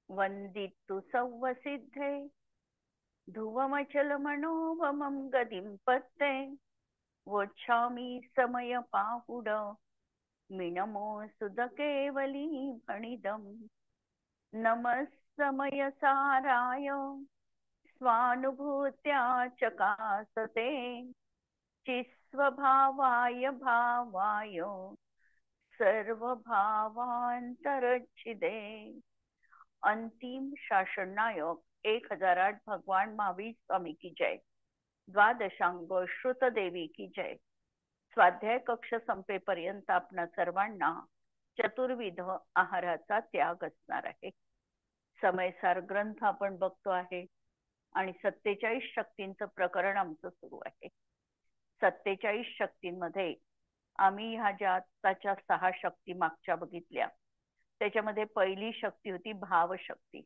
वंदितु सौवसिद्धे ध्रुवमचलमनोवमं गतिं पत्ते वोच्छामि समयपाहुड मिनमो सुदकेवली भणिदम् नमः समयसाराय स्वानुभूत्या चकासते चिस्वभावाय भावाय सर्वभावांतरच्छिदे। अंतिम शासन नायक 1008 भगवान महावीर स्वामी की जय। द्वादशांग श्रुत देवी की जय। स्वाध्याय कक्ष संपेपर्यंत आपणा सर्वांना चतुर्विध आहाराचा त्याग असणार आहे। समयसार ग्रंथ आपण बघतो आहे आणि 47 शक्तींचं प्रकरण आमचं सुरू आहे। 47 शक्तींमध्ये आम्ही ह्या ज्या आत्ताच्या 6 शक्ती मागच्या बघितल्या, त्याच्यामध्ये पहिली शक्ती होती भाव शक्ती,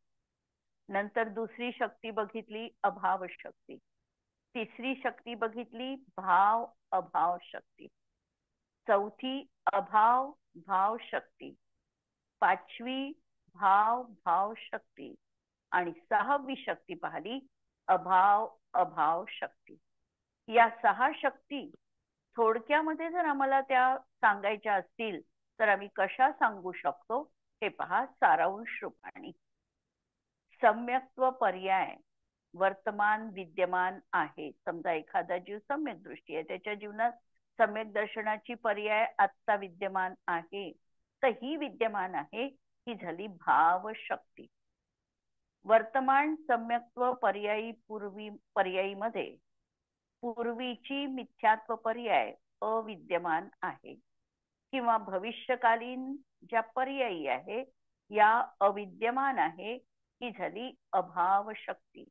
नंतर दुसरी शक्ती बघितली अभाव शक्ती, तिसरी शक्ती बघितली भाव अभाव शक्ती, चौथी अभाव भाव शक्ती, पाचवी भाव भाव शक्ती आणि 6वी शक्ती पाहिली अभाव अभाव शक्ती। या 6 शक्ती थोडक्यामध्ये जर आम्हाला त्या सांगायच्या असतील तर आम्ही कशा सांगू शकतो हे पहा सारांश रूपाने। सम्यक्त्व पर्याय वर्तमान विद्यमान आहे। समजा एखादा जीव सम्यक दृष्टी आहे, त्याच्या जीवनात सम्यक दर्शनाची पर्याय आत्ता विद्यमान आहे, तर ही विद्यमान आहे ही झाली भाव शक्ती। वर्तमान सम्यक्त्व पर्यायी पर्यायीमध्ये पूर्वीची मिथ्यात्व पर्याय अविद्यमान आहे किंवा भविष्यकालीन ज्या पर्यायी आहे या अविद्यमान आहे, ही झाली अभाव शक्ती।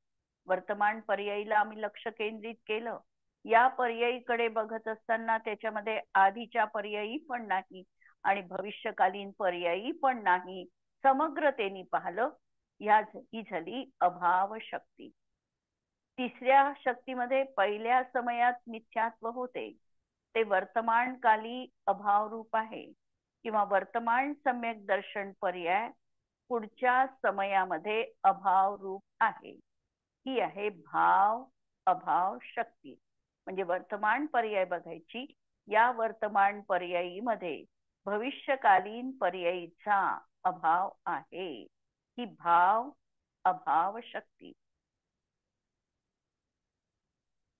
वर्तमान पर्यायीला आम्ही लक्ष केंद्रित केलं, या पर्यायीकडे बघत असताना त्याच्यामध्ये आधीच्या पर्यायी पण नाही आणि भविष्यकालीन पर्यायी पण नाही, समग्रतेने पाहिलं ही झाली अभाव शक्ती। तिसऱ्या शक्तीमध्ये पहिल्या समयात मिथ्यात्व होते, ते वर्तमानकाली अभाव रूप आहे किंवा वर्तमान सम्यक दर्शन पर्याय पुढच्या समयामध्ये अभाव रूप आहे, ही आहे भाव अभाव शक्ती। म्हणजे वर्तमान पर्याय बघायची, या वर्तमान पर्यायीमध्ये भविष्यकालीन पर्यायीचा अभाव आहे, ही भाव अभाव शक्ती।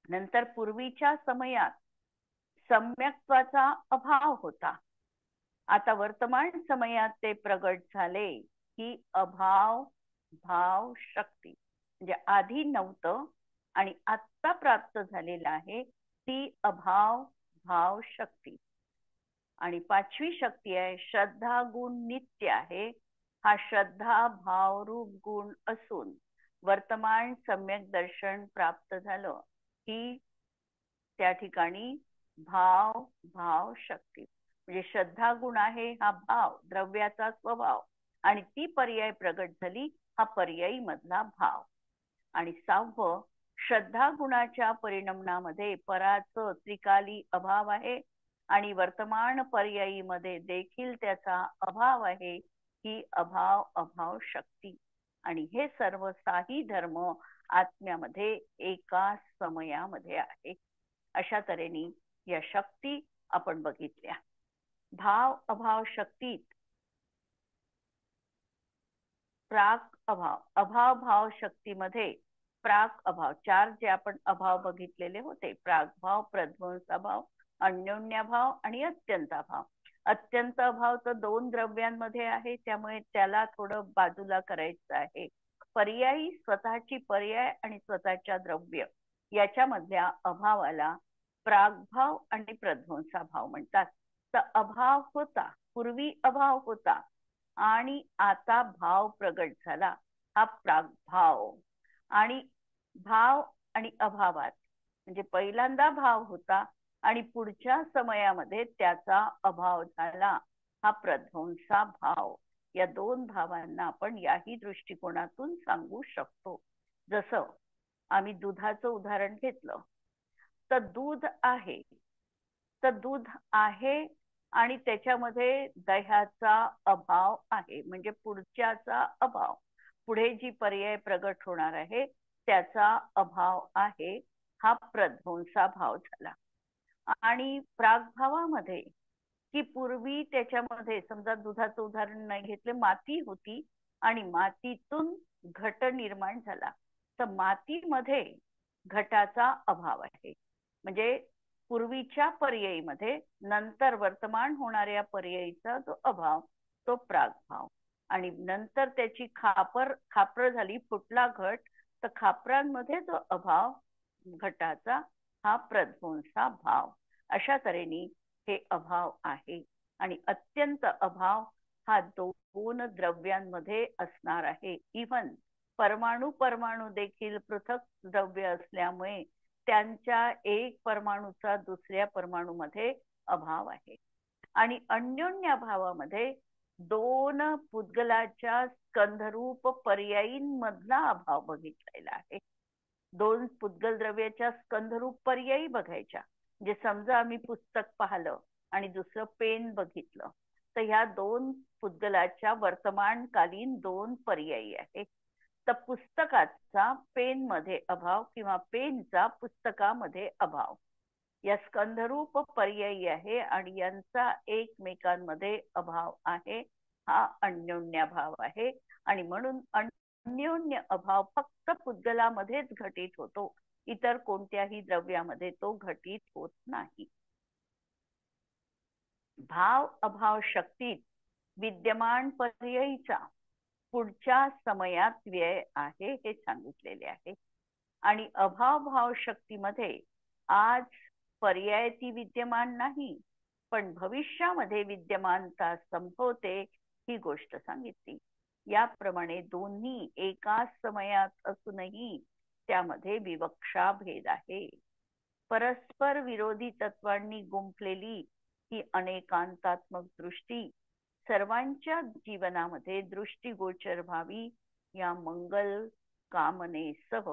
नंतर पूर्वीच्या समयात सम्यक्त्वाचा अभाव होता, आता वर्तमान समयात ते प्रगट झाले, ही अभाव भाव शक्ती। म्हणजे आधी नव्हतं आणि आत्ता प्राप्त झालेलं आहे, ती अभाव भाव शक्ती। आणि पाचवी शक्ती आहे श्रद्धा गुण नित्य आहे, हा श्रद्धा भाव रूप गुण असून वर्तमान सम्यक दर्शन प्राप्त झालं, ही त्या ठिकाणी भाव भाव शक्ती। म्हणजे श्रद्धा गुण आहे हा भाव द्रव्याचा स्वभाव आणि ती पर्याय प्रगट झाली, हा पर्यायी मधला भाव। आणि 6वं श्रद्धा गुणाच्या परिणमनामध्ये पराचं त्रिकाली अभाव आहे आणि वर्तमान पर्यायीमध्ये देखील त्याचा अभाव आहे, ही अभाव अभाव शक्ती। आणि हे सर्व 6ही धर्म आत्म्यामध्ये एका समयामध्ये आहे। अशा तऱ्हेने या शक्ती आपण बघितल्या। भाव अभाव शक्तीत प्राक अभाव अभाव भाव शक्तीमध्ये प्राक अभाव 4 जे आपण अभाव बघितलेले होते, प्राक भाव, प्रध्वंस अभाव, अन्योन्यभाव आणि अत्यंत अभाव। अत्यंत अभाव तर 2 द्रव्यांमध्ये आहे, त्यामुळे त्याला थोडं बाजूला करायचं आहे। पर्यायी स्वतःची पर्याय आणि स्वतःच्या द्रव्य याच्यामधल्या अभावाला प्रागभाव आणि प्रध्वंसाभाव म्हणतात। तर अभाव होता, पूर्वी अभाव होता आणि आता भाव प्रगट झाला, हा प्रागभाव। आणि भाव आणि अभावात म्हणजे पहिल्यांदा भाव होता आणि पुढच्या समयामध्ये त्याचा अभाव झाला, हा प्रध्वंसा भाव। या 2 भावांना आपण याही दृष्टिकोनातून सांगू शकतो। जसं आम्ही दुधाचं उदाहरण घेतलं, तर दूध आहे, तर दूध आहे आणि त्याच्यामध्ये दह्याचा अभाव आहे, म्हणजे पुढच्याचा अभाव। पुढे जी पर्याय प्रगट होणार आहे त्याचा अभाव आहे, हा प्रध्वंसा झाला. आणि प्रागभावामध्ये की पूर्वी त्याच्यामध्ये समजा दुधाचं उदाहरण नाही घेतले, माती होती आणि मातीतून घट निर्माण झाला, तर मातीमध्ये घटाचा अभाव आहे. म्हणजे पूर्वीच्या पर्यायीमध्ये नंतर वर्तमान होणाऱ्या पर्यायीचा जो अभाव तो प्रागभाव. आणि नंतर त्याची खापर झाली, फुटला घट, तर खापरांमध्ये जो अभाव घटाचा हा प्रध्वंसा भाव. अशा तऱ्हेने हे अभाव आहे. आणि अत्यंत अभाव हा दोन द्रव्यांमध्ये असणार आहे. इव्हन परमाणू देखील पृथक द्रव्य असल्यामुळे त्यांच्या एक परमाणूचा दुसऱ्या परमाणूमध्ये अभाव आहे. आणि अन्योन्य भावामध्ये दोन पुद्गलाच्या स्कंधरूप पर्यायींमधला अभाव बघितलेला आहे. दोन पुद्गल द्रव्याच्या स्कंधरूप पर्यायी बघायच्या. म्हणजे समजा आम्ही पुस्तक पाहिलं आणि दुसरं पेन बघितलं, तर ह्या दोन पुद्गलाच्या वर्तमानकालीन दोन पर्यायी आहेत. तर पुस्तकाचा पेन मध्ये अभाव किंवा पेनचा पुस्तकामध्ये अभाव या स्कंधरूप पर्यायी आहे आणि यांचा एकमेकांमध्ये अभाव आहे, हा अन्योन्य भाव आहे. आणि म्हणून अन्योन्य अभाव फक्त पुद्गलामध्येच घटित होतो, इतर कोणत्याही द्रव्यामध्ये तो घटित होत नाही. भाव अभाव शक्तीत विद्यमान पर्यायीचा पुढच्या समयात व्यय आहे हे सांगितलेले आहे. आणि अभाव भाव शक्तीमध्ये आज पर्याय ती विद्यमान नाही, पण भविष्यामध्ये विद्यमानता संभवते ही गोष्ट सांगितली. याप्रमाणे दोन्ही एकाच समयात असूनही त्यामध्ये विवक्षा भेद आहे. परस्पर विरोधी तत्वांनी गुंफलेली ही अनेकांतात्मक दृष्टी सर्वांच्या जीवनामध्ये दृष्टीगोचर व्हावी या मंगल कामनेसह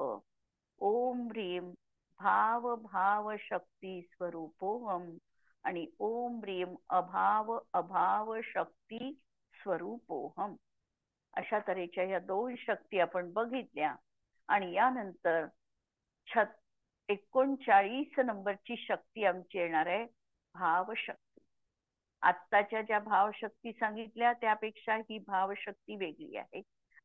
ओम ह्रीम भाव भाव शक्ती स्वरूपोहम आणि ओम ह्रीम अभाव अभाव शक्ती स्वरूपोहम अशा तऱ्हेच्या या दोन शक्ती आपण बघितल्या. आणि यानंतर 39 नंबरची शक्ती आमची येणार आहे भावशक्ती. आत्ताच्या ज्या भावशक्ती सांगितल्या त्यापेक्षा ही भावशक्ती वेगळी आहे.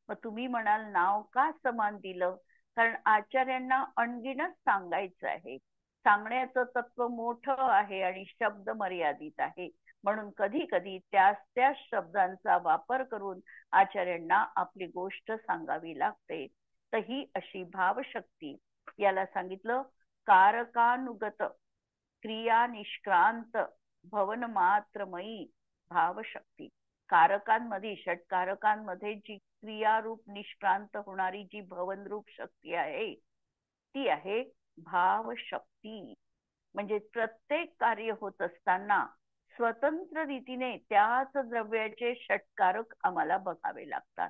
मग तुम्ही म्हणाल नाव का समान दिलं? कारण आचार्यांना अणगिणच सांगायचं आहे, सांगण्याचं तत्व मोठं आहे आणि शब्द मर्यादित आहे. म्हणून कधी कधी त्या शब्दांचा वापर करून आचार्यांना आपली गोष्ट सांगावी लागते. तर ही अशी भावशक्ती, याला सांगितलं कारकानुगत क्रिया निष्क्रांत भवन मात्रमयी भावशक्ती. कारकांमध्ये षटकारकांमध्ये जी क्रियारूप निष्क्रांत होणारी जी भवनरूप शक्ती आहे ती आहे भावशक्ती. म्हणजे प्रत्येक कार्य होत असताना स्वतंत्र रीतीने त्याच द्रव्याचे षटकारक आम्हाला बघावे लागतात.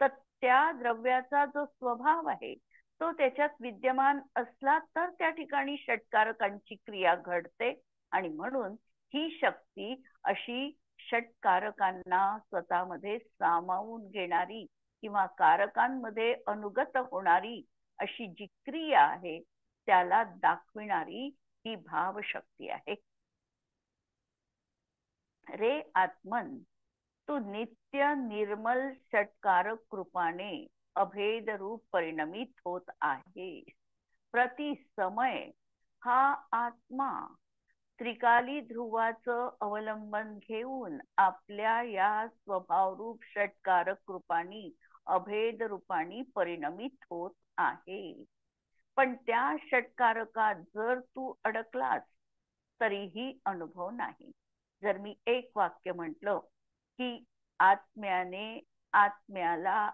तर त्या द्रव्याचा जो स्वभाव आहे तो त्याच्यात विद्यमान असला तर त्या ठिकाणी षटकारकांची क्रिया घडते. आणि म्हणून ही शक्ती अशी षटकारकांना स्वतःमध्ये सामावून घेणारी किंवा कारकांमध्ये अनुगत होणारी अशी जी क्रिया आहे त्याला दाखविणारी ही भावशक्ती आहे. रे आत्मन, तू नित्य निर्मल षटकारक कृपाने अभेद रूप परिणमित होत आहे. प्रति समय हा आत्मा त्रिकाली ध्रुवाचं अवलंबन घेऊन आपल्या या स्वभावरूप षटकारक रूपानी अभेद रूपानी परिणमित होत आहे. पण त्या षटकारकात जर तू अडकलास तरीही अनुभव नाही. जर मी एक वाक्य म्हटलं की आत्म्याने आत्म्याला,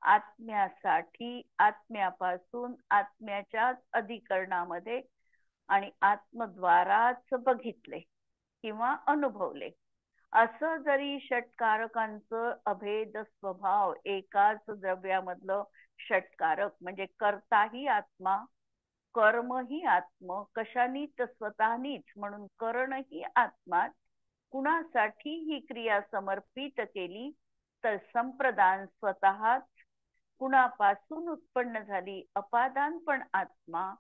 आत्म्यासाठी, आत्म्यापासून, आत्म्याच्याच अधिकरणामध्ये आणि आत्मद्वाराच बघितले किंवा अनुभवले, असं जरी षटकारकांचं अभेद स्वभाव एकाच द्रव्यामधलं षटकारक म्हणजे कर्ताही आत्मा, कर्मही आत्म, कशानीच स्वतःनीच म्हणून करणही आत्मा, कुणासाठी ही क्रिया समर्पित केली तर संप्रदान स्वतःच कुणापासून उत्पन्न झाली, अपादान पण आत्मा,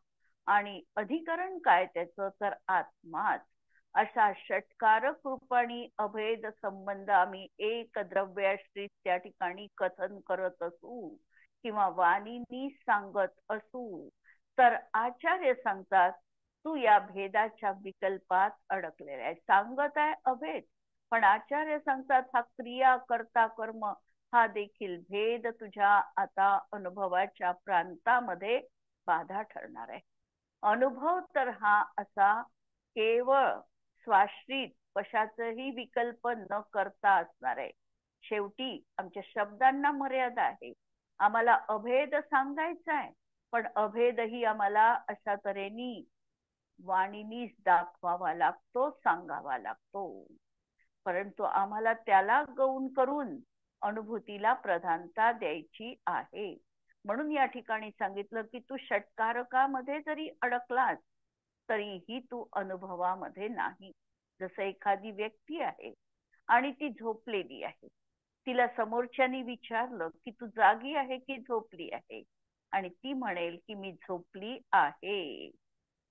आणि अधिकरण काय त्याचं, तर आत्माच. असा षटकारक रूपाने अभेद संबंध आम्ही एक द्रव्याश्रित त्या ठिकाणी कथन करत असू किंवा वाणीनी सांगत असू, तर आचार्य सांगतात तू या भेदाच्या विकल्पात अडकलेला आहे. सांगत आहे अभेद, पण आचार्य सांगतात हा क्रिया कर्ता कर्म हा देखील भेद तुझ्या आता अनुभवाच्या प्रांतामध्ये बाधा ठरणार आहे. अनुभव तर हा असा केवळ स्वाश्रित कशाचही विकल्प न करता असणार आहे. शेवटी आमच्या शब्दांना मर्यादा आहे. आम्हाला अभेद सांगायचा आहे, पण अभेदही आम्हाला अशा तऱ्हेने वाणीनीच दाखवावा लागतो, सांगावा लागतो. परंतु आम्हाला त्याला गौण करून अनुभूतीला प्रधानता द्यायची आहे. म्हणून या ठिकाणी सांगितलं की तू षटकारकामध्ये जरी अडकलास तरीही तू अनुभवामध्ये नाही. जसं एखादी व्यक्ती आहे आणि ती झोपलेली आहे, तिला समोरच्यानी विचारलं की तू जागी आहे की झोपली आहे, आणि ती म्हणेल की मी झोपली आहे.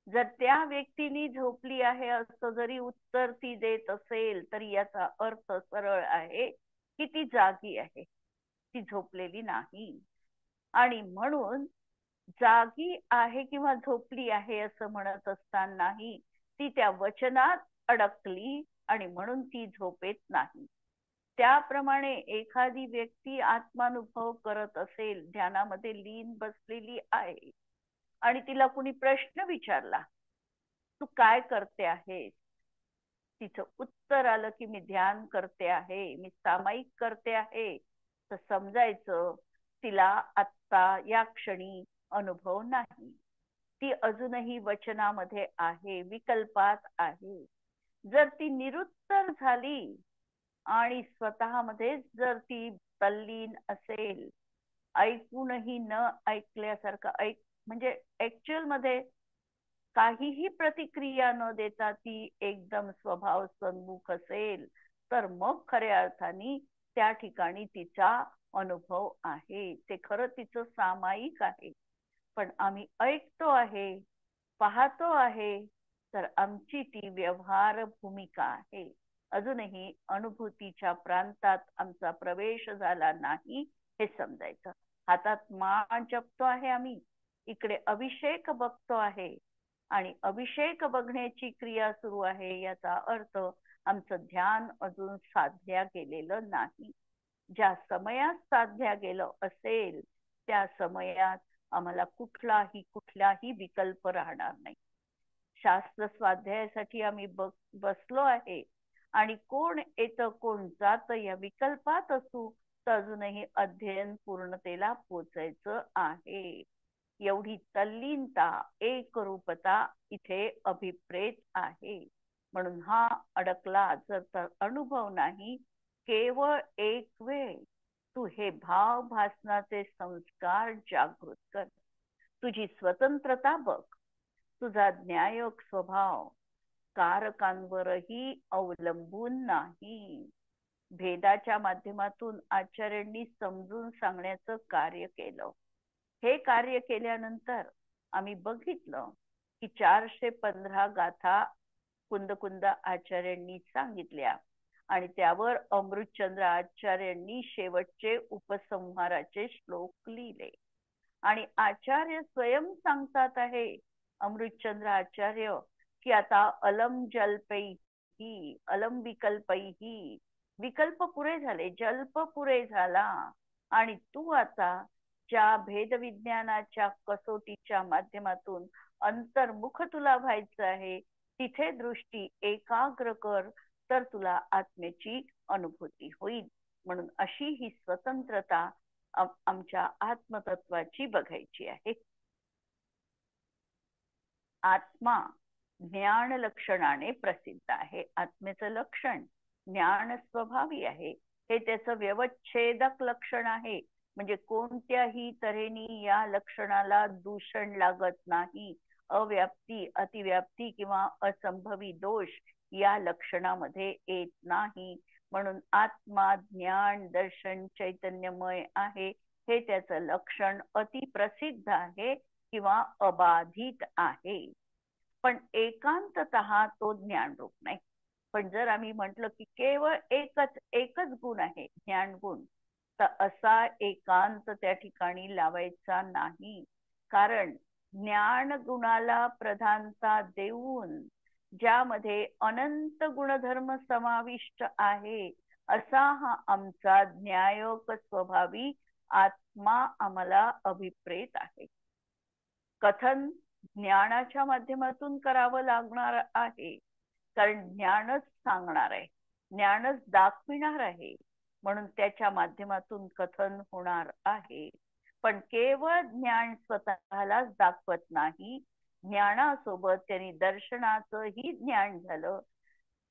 जर त्या व्यक्तीने झोपली आहे असं जरी उत्तर ती देत असेल तरी याचा अर्थ सरळ आहे की ती जागी आहे, ती झोपलेली नाही. आणि म्हणून जागी आहे किंवा झोपली आहे असं म्हणत असतानाही ती त्या वचनात अडकली आणि म्हणून ती झोपेत नाही. त्याप्रमाणे एखादी व्यक्ती आत्मानुभव करत असेल, ध्यानामध्ये लीन बसलेली आहे, आणि तिला कुणी प्रश्न विचारला तू काय करते आहेस, तिचं उत्तर आलं की मी ध्यान करते आहे, मी सामायिक करते आहे, तर समजायचं तिला आत्ता या क्षणी अनुभव नाही. ती अजूनही वचनामध्ये आहे, विकल्पात आहे. जर ती निरुत्तर झाली आणि स्वतःमध्येच जर ती तल्लीन असेल, ऐकूनही न ऐकल्यासारखं म्हणजे ऍक्च्युअल मध्ये काहीही प्रतिक्रिया न देता ती एकदम स्वभाव सन्मुख असेल, तर मग खऱ्या अर्थाने त्या ठिकाणी तिचा अनुभव आहे. ते खरं तिचं सामायिक आहे. पण आम्ही ऐकतो आहे, पाहतो आहे, तर आमची ती व्यवहार भूमिका आहे. अजूनही अनुभूतीच्या प्रांतात आमचा प्रवेश झाला नाही हे समजायचं. हातात माळ जपतो आहे आम्ही, इकडे अभिषेक बघतो आहे, आणि अभिषेक बघण्याची क्रिया सुरू आहे, याचा अर्थ आमचं ध्यान अजून साधल्या गेलेलं नाही. ज्या समयात साधल्या गेलं असेल त्या समयात आम्हाला कुठलाही विकल्प राहणार नाही. शास्त्र स्वाध्यायासाठी आम्ही बसलो आहे, आणि कोण येतं कोण जात या विकल्पात असू तर अजूनही अध्ययन पूर्णतेला पोचायचं आहे. एवढी तल्लीनता, एकरूपता इथे अभिप्रेत आहे. म्हणून हा अडकला जर तर अनुभव नाही, केवळ एक वेळ तू हे भाव भासनाचे संस्कार जागृत कर. तुझी स्वतंत्रता बघ, तुझा न्यायक स्वभाव कारकांवरही अवलंबून नाही. भेदाच्या माध्यमातून आचार्यांनी समजून सांगण्याचं कार्य केलं. हे कार्य केल्यानंतर आम्ही बघितलं की 415 गाथा कुंद आचार्यांनी सांगितल्या, आणि त्यावर अमृतचंद्र आचार्यांनी शेवटचे उपसंहाराचे श्लोक लिहिले. आणि आचार्य स्वयं सांगतात आहे, अमृतचंद्र आचार्य, की आता अलम जल्पैही अलम विकल्पैही, विकल्प पुरे झाले, जल्प पुरे झाला, आणि तू आता ज्या भेदविज्ञानाच्या कसोटीच्या माध्यमातून अंतर्मुख तुला व्हायचं आहे तिथे दृष्टी एकाग्र कर, तर तुला आत्म्याची अनुभूती होईल. म्हणून अशी ही स्वतंत्रता आमच्या आत्मतत्वाची बघायची आहे. आत्मा ज्ञान लक्षणाने प्रसिद्ध आहे. आत्मेचं लक्षण ज्ञान स्वभावी आहे, हे त्याचं व्यवच्छेदक लक्षण आहे. म्हणजे कोणत्याही तऱ्हेने या लक्षणाला दूषण लागत नाही. अव्याप्ती, अतिव्याप्ती किंवा असंभवी दोष या लक्षणामध्ये येत नाही. म्हणून आत्मा ज्ञान दर्शन चैतन्यमय आहे हे त्याचं लक्षण अति प्रसिद्ध आहे किंवा अबाधित आहे. पण एकांततः तो ज्ञानरूप नाही. पण जर आम्ही म्हटलं की केवळ एकच गुण आहे ज्ञान गुण, तर असा एकांत त्या ठिकाणी लावायचा नाही. कारण ज्ञान गुणाला प्रधानता देऊन ज्यामध्ये अनंत गुणधर्म समाविष्ट आहे असा हा आमचा ज्ञायोग स्वभावी आत्मा आम्हाला अभिप्रेत आहे. कथन ज्ञानाच्या माध्यमातून करावं लागणार आहे, कारण ज्ञानच सांगणार आहे, ज्ञानच दाखविणार आहे, म्हणून त्याच्या माध्यमातून कथन होणार आहे. पण केवळ ज्ञान स्वतःलाच दाखवत नाही, ज्ञानासोबत त्यांनी दर्शनाचंही ज्ञान झालं,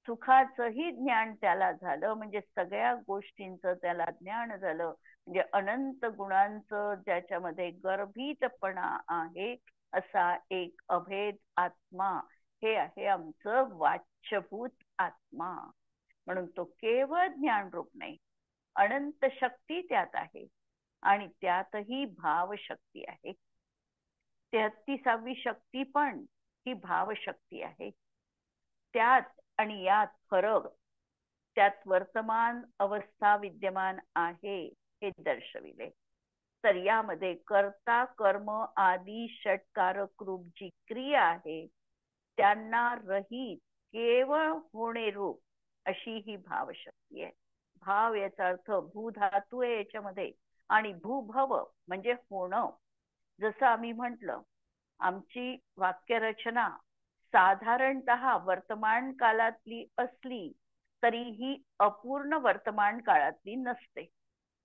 सुखाचंही ज्ञान त्याला झालं, म्हणजे सगळ्या गोष्टींचं त्याला ज्ञान झालं. म्हणजे अनंत गुणांचं ज्याच्यामध्ये गर्भितपणा आहे असा एक अभेद आत्मा, हे आहे आमचं वाच्यभूत आत्मा. म्हणून तो केवळ ज्ञानरूप नाही, अनंत शक्ती त्यात आहे आणि त्यातही भावशक्ती आहे. 33वी शक्ती पण ही भावशक्ती आहे. त्यात आणि यात फरक, त्यात वर्तमान अवस्था विद्यमान आहे हे दर्शविले. तर यामध्ये कर्ता कर्म आदी षटकारक रूप जी क्रिया आहे त्यांना रहित केवळ होणे रूप अशी ही भावशक्ती आहे. भाव याचा अर्थ भूधातू आहे याच्यामध्ये, आणि भूभव म्हणजे होणं. जसं आम्ही म्हटलं, आमची वाक्यरचना साधारणतः वर्तमान काळातली असली तरीही अपूर्ण वर्तमान काळातली नसते.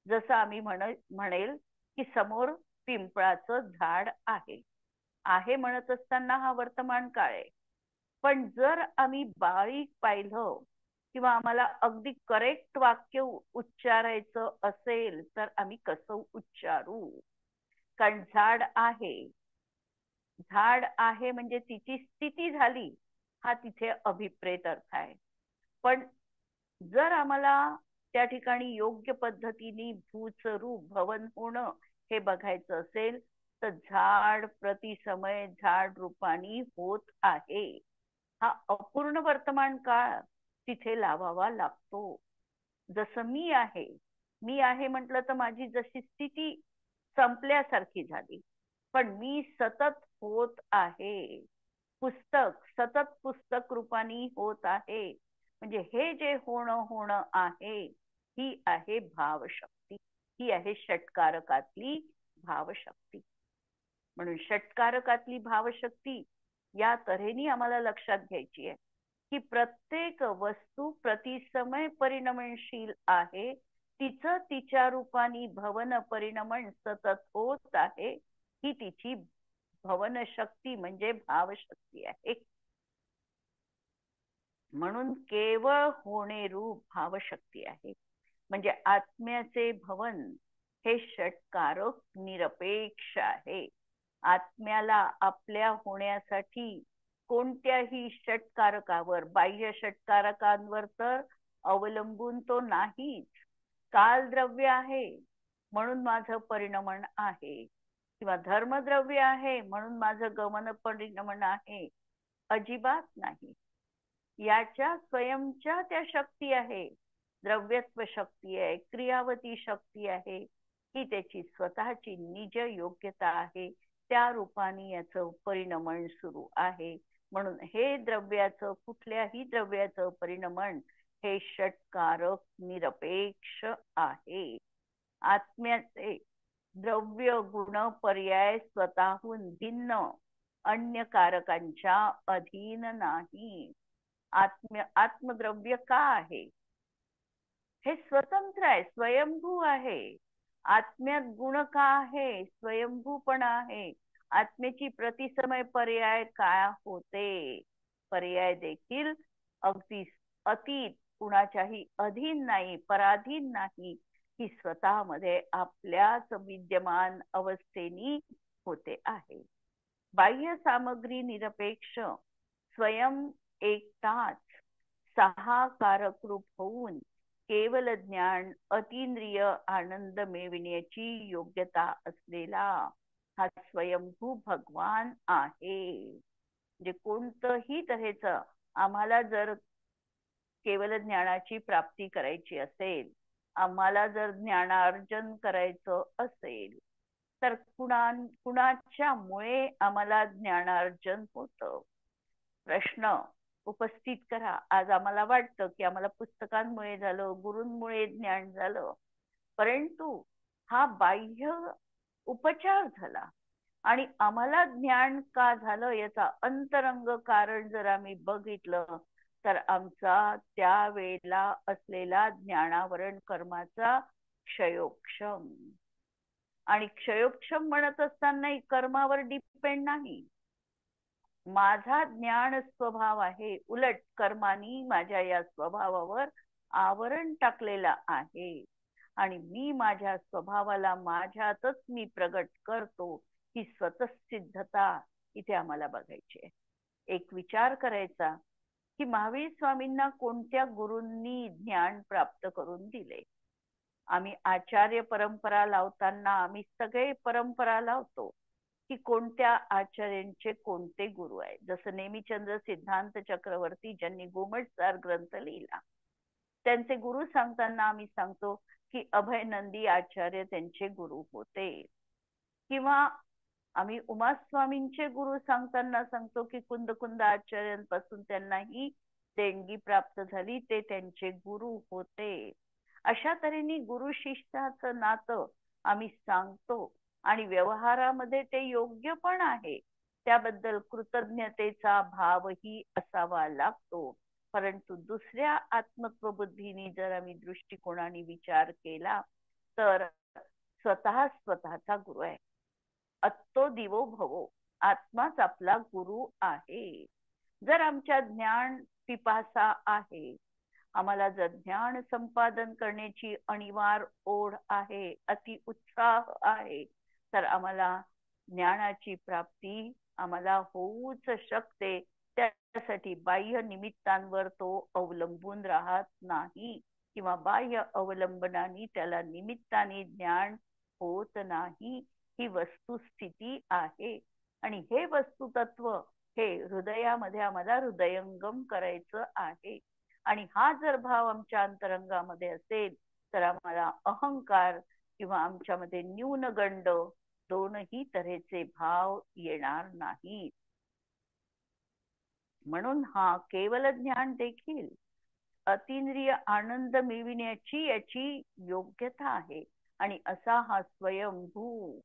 जसं आम्ही म्हणेल की समोर पिंपळाचं झाड आहे म्हणत असताना हा वर्तमान काळ आहे. पण जर आम्ही बारीक पाहिलं किंवा आम्हाला अगदी करेक्ट वाक्य उच्चारायचं असेल तर आम्ही कसं उच्चारू? कारण झाड आहे म्हणजे तिची स्थिती झाली, हा तिथे अभिप्रेत अर्थ आहे. पण जर आम्हाला त्या ठिकाणी योग्य पद्धतीने भूचं रूप भवन होणं हे बघायचं असेल तर झाड प्रतिसमय झाड रूपाने होत आहे, हा अपूर्ण वर्तमान काळ तिथे लावावा लागतो. जसं मी आहे म्हटलं तर माझी जशी स्थिती संपल्यासारखी झाली, पण मी सतत होत आहे. सतत पुस्तक रूपाने होत आहे, म्हणजे हे जे होणं आहे ही आहे भावशक्ती, ही आहे षटकारकातली भावशक्ती. म्हणून षटकारकातली भावशक्ती या तऱ्हेने आम्हाला लक्षात घ्यायची आहे की प्रत्येक वस्तू प्रतिसमय परिणमनशील आहे, तिचं तिच्या रूपाने भवन परिणमन सतत होत आहे, ही तिची भवन शक्ती म्हणजे भावशक्ती आहे. म्हणून केवळ होणे रूप भावशक्ती आहे. म्हणजे आत्म्याचे भवन हे षटकारक निरपेक्ष आहे. आत्म्याला आपल्या होण्यासाठी कोणत्याही षटकारकावर, बाह्य षटकारकांवर तर अवलंबून तो नाहीच. कालद्रव्य आहे म्हणून माझं परिणमन आहे, किंवा धर्मद्रव्य आहे म्हणून माझं गमन परिणमन आहे, अजिबात नाही. याच्या स्वयंच्या त्या शक्ती आहे, द्रव्यत्व शक्ती आहे, क्रियावती शक्ती आहे, ही त्याची स्वतःची निज योग्यता आहे. त्या रूपाने याचं परिणमन सुरू आहे. म्हणून हे द्रव्याचं, कुठल्याही द्रव्याचं परिणमन हे षटकारक निरपेक्ष आहे. आत्म्याचे द्रव्य गुण पर्याय स्वतःहून भिन्न अन्य कारकांच्या अधीन नाही. आत्मद्रव्य का आहे? हे स्वतंत्र आहे, स्वयंभू आहे. आत्म्यात गुण का आहे? स्वयंभूपणा आहे. आत्म्याची प्रतिसमय पर्याय काय होते? पर्याय देखील अगदी अतीत, कुणाच्याही अधीन नाही, पराधीन नाही, ही स्वतःमध्ये आपल्याच विद्यमान अवस्थेनी होते आहे. बाह्य सामग्री निरपेक्ष स्वयं एकटाच 6 कारक रूप होऊन केवल ज्ञान अतींद्रिय आनंद मिळविण्याची योग्यता असलेला हा स्वयंभू भगवान आहे. म्हणजे कोणतंही तऱ्हेच आम्हाला जर केवल ज्ञानाची प्राप्ती करायची असेल, आम्हाला जर ज्ञानार्जन करायचं असेल, तर कुणाच्यामुळे आम्हाला ज्ञानार्जन होतं? प्रश्न उपस्थित करा. आज आम्हाला वाटतं की आम्हाला पुस्तकांमुळे झालं, गुरूंमुळे ज्ञान झालं, परंतु हा बाह्य उपचार झाला. आणि आम्हाला ज्ञान का झालं याचा अंतरंग कारण जर आम्ही बघितलं, तर आमचा त्यावेळेला असलेला ज्ञानावरण कर्माचा क्षयोक्षम. आणि क्षयोक्षम म्हणत असतानाही कर्मावर डिपेंड नाही. माझा ज्ञान स्वभाव आहे, उलट कर्मानी माझ्या या स्वभावावर आवरण टाकलेलं आहे. आणि मी माझ्या स्वभावाला माझ्यातच मी प्रगट करतो, ही स्वतःसिद्धता इथे आम्हाला बघायची आहे. एक विचार करायचा की महावीर स्वामींना कोणत्या गुरूंनी ज्ञान प्राप्त करून दिले. आम्ही आचार्य परंपरा लावताना आम्ही सगळे परंपरा लावतो की कोणत्या आचार्यांचे कोणते गुरु आहेत. जसं नेमिचंद्र सिद्धांत चक्रवर्ती ज्यांनी गोमटसार ग्रंथ लिहिला, त्यांचे गुरु सांगताना आम्ही सांगतो की अभयनंदी आचार्य त्यांचे गुरु होते. किंवा आम्ही उमास्वामींचे गुरु सांगताना सांगतो की कुंद आचार्यांपासून त्यांना ही देणगी प्राप्त झाली, ते त्यांचे गुरु होते. अशा तऱ्हेने गुरु शिष्याचं नातं आम्ही सांगतो आणि व्यवहारामध्ये ते योग्य पण आहे. त्याबद्दल कृतज्ञतेचा भावही असावा लागतो. परंतु दुसऱ्या आत्मत्व बुद्धीने जर आम्ही दृष्टिकोनाने विचार केला, तर स्वतःचा गुरु आहे. अत्तो दिवो भवो, आत्माच आपला गुरु आहे. जर आमच्या ज्ञान पिपासा आहे, आम्हाला जर ज्ञान संपादन करण्याची अनिवार्य ओढ आहे, अति उत्साह आहे, तर आम्हाला ज्ञानाची प्राप्ती आम्हाला होऊच शकते. त्यासाठी बाह्य निमित्तांवर तो अवलंबून राहत नाही, किंवा बाह्य अवलंबनाने त्याला निमित्ताने ज्ञान होत नाही. ही वस्तुस्थिती आहे. आणि हे वस्तुतत्व हे हृदयामध्ये आम्हाला हृदयंगम करायचं आहे. आणि हा जर भाव आमच्या अंतरंगामध्ये असेल, तर आम्हाला अहंकार किंवा आमच्यामध्ये न्यूनगंड दोनही तऱ्हेचे भाव येणार नाही. म्हणून हा केवल ज्ञान देखील अतिंद्रिय आनंद मिळविण्याची याची योग्यता आहे. आणि असा हा स्वयंभू,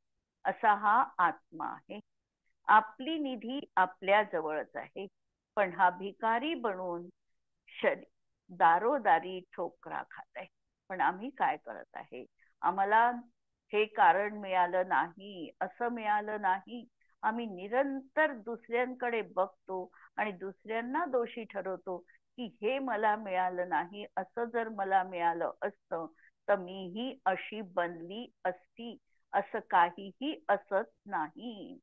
असा हा आत्मा आहे. आपली निधी आपल्या जवळच आहे, पण हा भिकारी बनून दारोदारी ठोकरा खात आहे. पण आम्ही काय करत आहे? आम्हाला हे कारण मिळालं नाही, असं मिळालं नाही, आम्ही निरंतर दुसऱ्यांकडे बघतो आणि दुसऱ्यांना दोषी ठरवतो की हे मला मिळालं नाही, असं जर मला मिळालं असतं तर मीही अशी बनली असती. असं काहीही असत नाही.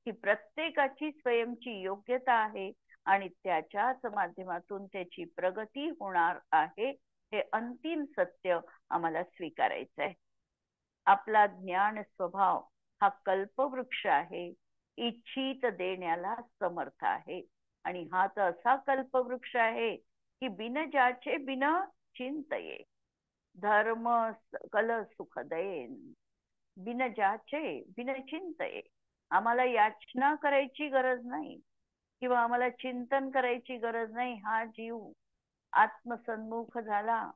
ही प्रत्येकाची स्वयंची योग्यता आहे आणि त्याच्याच माध्यमातून त्याची प्रगती होणार आहे. हे अंतिम सत्य आम्हाला स्वीकारायचं आहे. आपला ज्ञान स्वभाव हा कल्पवृक्ष आहे, इच्छित देण्याला समर्थ आहे. आणि हा तर असा कल्पवृक्ष आहे की बिन ज्याचे बिन चिंतये, धर्म कल सुख देन. बिन ज्याचे बिन चिंतये, आम्हाला याचना करायची गरज नाही किंवा आम्हाला चिंतन करायची गरज नाही. हा जीव आत्मसन्मुख झाला,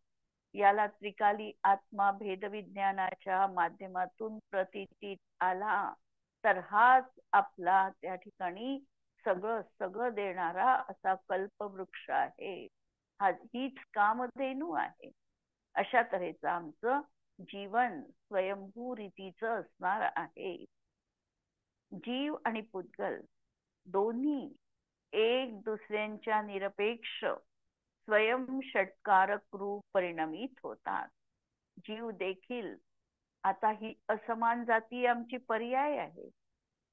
याला त्रिकाली आत्मा भेद विज्ञानाच्या माध्यमातून प्रतीतीत आला, तर हाच आपला त्या ठिकाणी सगळं सगळं देणारा असा कल्पवृक्ष आहे. हीच कामधेनू आहे. अशा तऱ्हेचं आमचं जीवन स्वयंभू रीतीचं असणार आहे. जीव आणि पुद्गल दोन्ही एक दुसऱ्यांच्या निरपेक्ष स्वयं षटकारक रूप परिणमित होतात. जीव देखील आता ही असमान जाती आमची पर्याय आहे.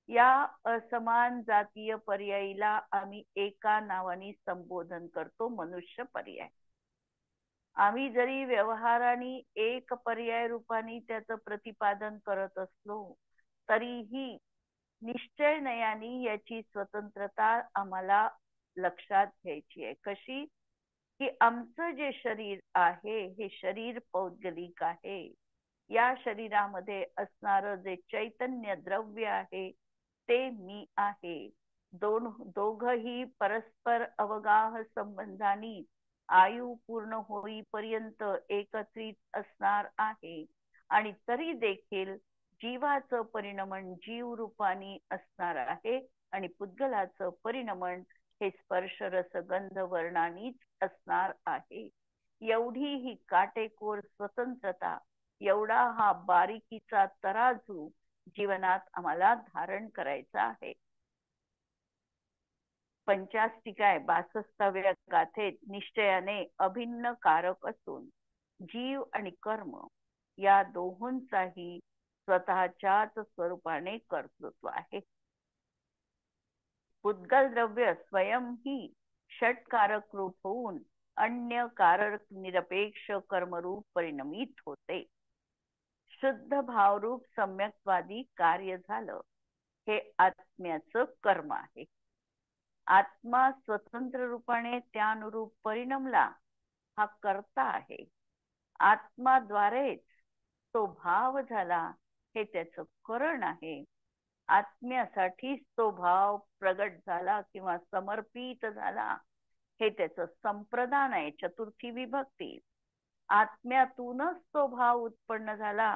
या असमान जातीय पर्यायीला आम्ही एका नावाने संबोधन करतो, मनुष्य पर्याय. आम्ही जरी व्यवहाराने एक पर्याय रूपाने त्याचं प्रतिपादन करत असलो तरीही निश्चय नयाने याची स्वतंत्रता आम्हाला लक्षात घ्यायची आहे. कशी? की आमचं जे शरीर आहे हे शरीर पौद्गलिक आहे. या शरीरामध्ये असणारं जे चैतन्य द्रव्य आहे ते मी आहे. दोघही परस्पर अवगाह संबंधानी आयु पूर्ण होईपर्यंत एकत्रित असणार आहे. आणि तरी देखील जीवाचं परिणमन जीव रूपानी असणार आहे आणि पुद्गलाचं परिणमन हे स्पर्श रस गंध वर्णानीच असणार आहे. एवढी ही काटेकोर स्वतंत्रता, एवढा हा बारीकीचा तराजू जीवनात आम्हाला धारण करायचा आहे. पंचाष्टिकाय 62व्या गाथेत निश्चयाने अभिन्न कारक असून जीव आणि कर्म या दोहोंचाही स्वतःच्याच स्वरूपाने कर्तृत्व आहे. पुद्गल द्रव्य स्वयं ही षटकारक रूप होऊन अन्य कारक निरपेक्ष कर्मरूप परिणमित होते. शुद्ध भावरूप सम्यक्वादी कार्य झालं हे आत्म्याचं कर्म आहे. आत्मा स्वतंत्र रूपाने त्यानुरूप परिणमला हा कर्ता आहे. आत्माद्वारेच तो भाव झाला हे त्याचं करण आहे. आत्म्यासाठीच तो भाव प्रगट झाला किंवा समर्पित झाला हे त्याचं संप्रदान आहे, चतुर्थी विभक्ती. आत्म्यातूनच तो भाव उत्पन्न झाला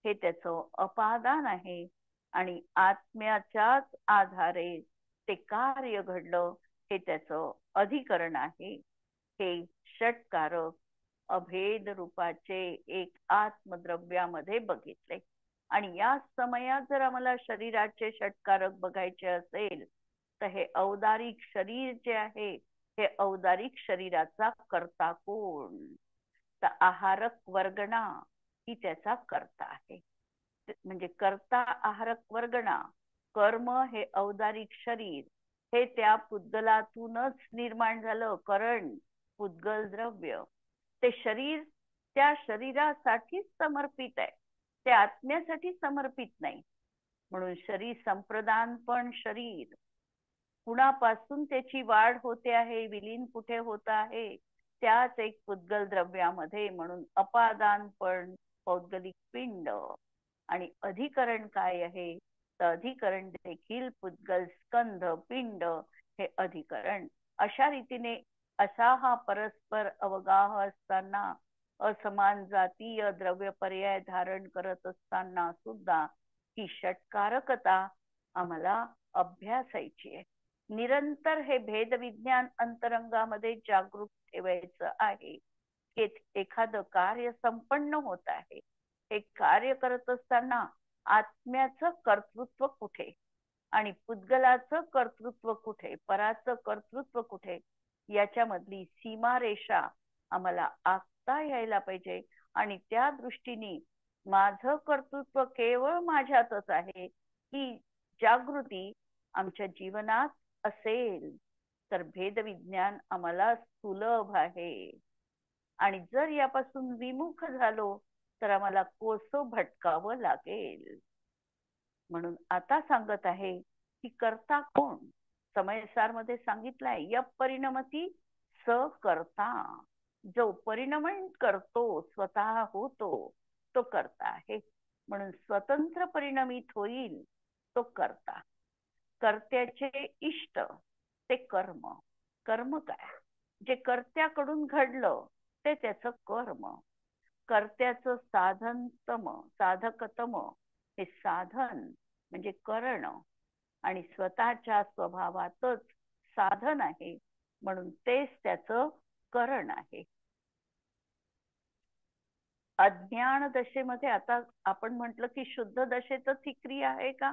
हे त्याचं अपादान आहे आणि आत्म्याच्याच आधारे ते कार्य घडलं हे त्याचं अधिकरण आहे. हे षटकारक अभेद रूपाचे एक आत्मद्रव्यामध्ये बघितले. आणि या समयात जर आम्हाला शरीराचे षटकारक बघायचे असेल तर हे औदारिक शरीर जे आहे हे औदारिक शरीराचा कर्ता कोण? तर आहारक वर्गणा ही त्याचा कर्ता आहे. म्हणजे कर्ता आहारक वर्गणा, कर्म हे औदारिक शरीर हे त्या पुद्गलातूनच निर्माण झालं. कारण पुद्गल द्रव्य ते शरीर त्या शरीरासाठीच समर्पित आहे, ते आत्म्यासाठी समर्पित नाही. म्हणून शरीर संप्रदान पण शरीर कुणापासून त्याची वाढ होते आहे, विलीन कुठे होत आहे, त्याच एक पुद्गल द्रव्यामध्ये. म्हणून अपादान पण पौद्गलिक पिंड आणि अधिकरण काय आहे तर अधिकरण देखील पुद्गल स्कंध पिंड हे अधिकरण. अशा रीतीने असा हा परस्पर अवगाह असताना असमान जातीय द्रव्य पर्याय धारण करत असताना सुद्धा ही षटकारकता आम्हाला अभ्यासायची आहे. निरंतर हे भेद विज्ञान अंतरंगामध्ये जागृत ठेवायचं आहे. एखादं कार्य संपन्न होत आहे, हे कार्य करत असताना आत्म्याचं कर्तृत्व कुठे आणि पुद्गलाचं कर्तृत्व कुठे, पराचं कर्तृत्व कुठे, याच्यामधली सीमारेषा आम्हाला आखता यायला पाहिजे. आणि त्या दृष्टीने माझं कर्तृत्व केवळ माझ्यातच आहे ही जागृती आमच्या जीवनात असेल तर भेदविज्ञान आम्हाला सुलभ आहे. आणि जर यापासून विमुख झालो तर आम्हाला कोसो भटकावं लागेल. म्हणून आता सांगत आहे की कर्ता कोण? समयसार मध्ये सांगितलंय य परिणमती स कर्ता. जो परिणमन करतो, स्वतः होतो, तो कर्ता आहे. म्हणून स्वतंत्र परिणमित होईल तो कर्ता. कर्त्याचे इष्ट ते कर्म. कर्म काय? जे कर्त्याकडून घडलं ते त्याचं कर्म. कर्त्याचं साधकतम हे साधन म्हणजे करण आणि स्वतःच्या स्वभावातच साधन आहे, म्हणून तेच त्याचं करण आहे. अज्ञान दशेमध्ये आता आपण म्हटलं की शुद्ध दशेतच ही क्रिया आहे का?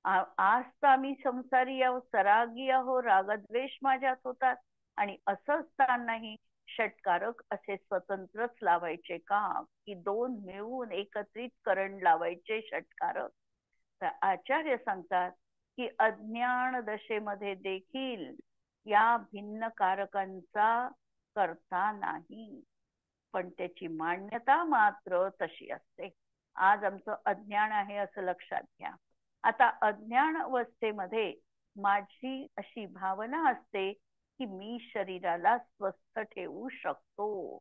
आज तर आम्ही संसारी आहो, सरागी आहो, रागद्वेष माझ्यात होतात आणि असं असतानाही षटकारक असे स्वतंत्रच लावायचे का? की दोन मिळून एकत्रित करण लावायचे षटकारक? तर आचार्य सांगतात की अज्ञान दशेमध्ये देखील या भिन्न कारकांचा करता नाही. पण त्याची मान्यता मात्र तशी असते. आज आमचं अज्ञान आहे असं लक्षात घ्या. आता अज्ञान अवस्थेमध्ये माझी अशी भावना असते की मी शरीराला स्वस्थ ठेवू शकतो.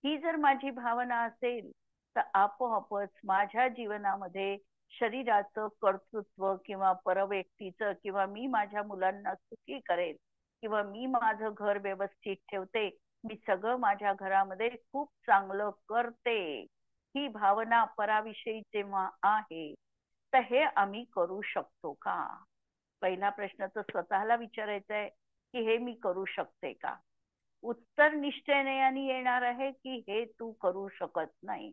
ही जर माझी भावना असेल तर आपोआपच माझ्या जीवनामध्ये शरीराचं कर्तृत्व किंवा परव्यक्तीचं किंवा मी माझ्या मुलांना सुखी करेल किंवा मी माझं घर व्यवस्थित ठेवते, मी सगळं माझ्या घरामध्ये खूप चांगलं करते, ही भावना पराविषयी जेव्हा आहे तर हे आम्ही करू शकतो का? पहिला प्रश्न तर स्वतःला विचारायचा आहे की हे मी करू शकते का? उत्तर निश्चयाने येणार आहे की हे तू करू शकत नाही.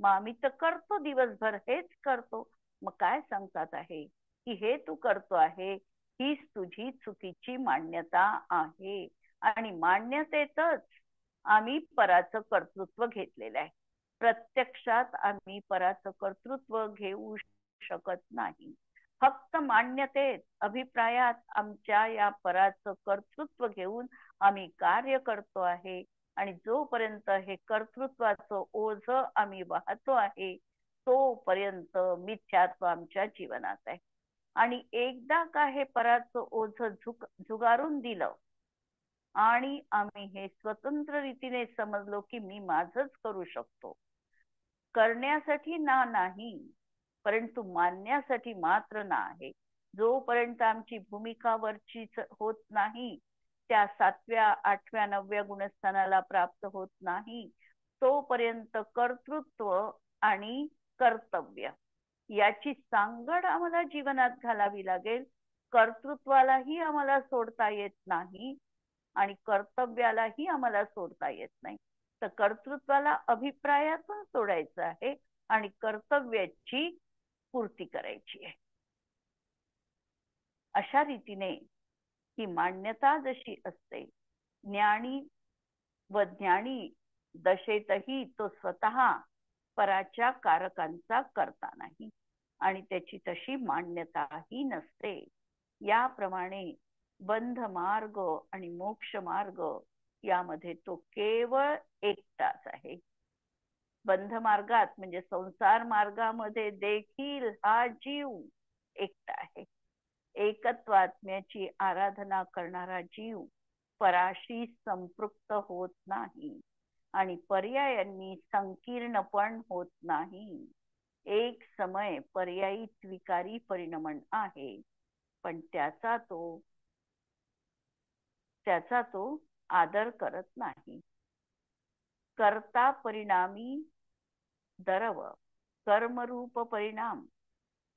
मग आम्ही तर करतो, दिवसभर हेच करतो. मग काय सांगतात आहे की हे तू करतो आहे हीच तुझी चुकीची मान्यता आहे. आणि मान्यतेतच आम्ही पराचं कर्तृत्व घेतलेलं आहे. प्रत्यक्षात आम्ही पराचं कर्तृत्व घेऊ शकत नाही. फक्त मान्यतेत, अभिप्रायात आमच्या या पराचं कर्तृत्व घेऊन आम्ही कार्य करतो आहे. आणि जोपर्यंत हे कर्तृत्वाचं ओझ आम्ही वाहतो आहे तोपर्यंत मिथ्यात्व आमच्या जीवनात आहे. आणि एकदा का हे पराचं ओझ झुगारून दिलं आणि आम्ही हे स्वतंत्र रीतीने समजलो की मी माझंच करू शकतो, करण्यासाठी ना नाही परंतु मानण्यासाठी मात्र ना आहे. जोपर्यंत आमची भूमिका वरचीच होत नाही, त्या 7व्या 8व्या 9व्या गुणस्थानाला प्राप्त होत नाही तोपर्यंत कर्तृत्व आणि कर्तव्य याची सांगड आम्हाला जीवनात घालावी लागेल. कर्तृत्वालाही आम्हाला सोडता येत नाही आणि कर्तव्यालाही आम्हाला सोडता येत नाही. तर कर्तृत्वाला अभिप्रायातून सोडायचं आहे आणि कर्तव्याची पूर्ती करायची आहे. अशा रीतीने ही मान्यता जशी असते, ज्ञानी व ज्ञानी दशेतही तो स्वतः पराच्या कारकांचा करता नाही आणि त्याची तशी मान्यताही नसते. याप्रमाणे बंध मार्ग आणि मोक्ष मार्ग यामध्ये तो केवळ एकटाच आहे. बंध मार्गात म्हणजे संसार मार्गामध्ये देखील हा जीव एकटा आहे. एकत्वात्म्याची आराधना करणारा जीव पराशी संपृक्त होत नाही आणि पर्यायांनी संकीर्ण पण होत नाही. एक समय पर्यायी स्वीकारी परिणमन आहे, पण त्याचा तो आदर करत नाही. कर्ता परिणामी दरव कर्मरूप परिणाम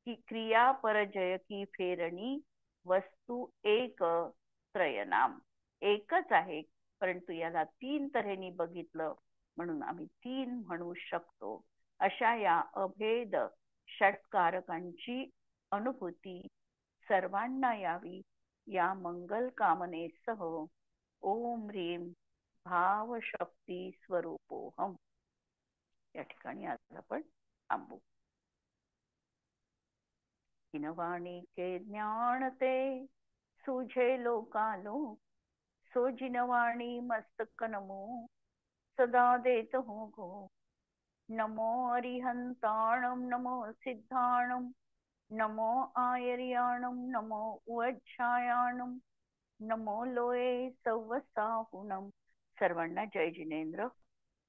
की क्रिया परजय की फेरणी वस्तू एक त्रयनाम. एकच आहे परंतु याला 3 तऱ्हेने बघितलं म्हणून आम्ही 3 म्हणू शकतो. अशा या अभेद षटकारकांची अनुभूती सर्वांना यावी या मंगल कामनेसह ओम ह्रीम भाव शक्ती स्वरूपोहम या ठिकाणी आज आपण थांबू. हिनवाणी के ज्ञान ते सुझे लोकालो सो जिनवाणी मस्तक नमो सदा देत हो गो. नमो अरिहंताणम नमो सिद्धाणम नमो आयर्याणम नमो उज्छायाणम नमो लोये सवसाहुणम. सर्वांना जय जिनेंद्र.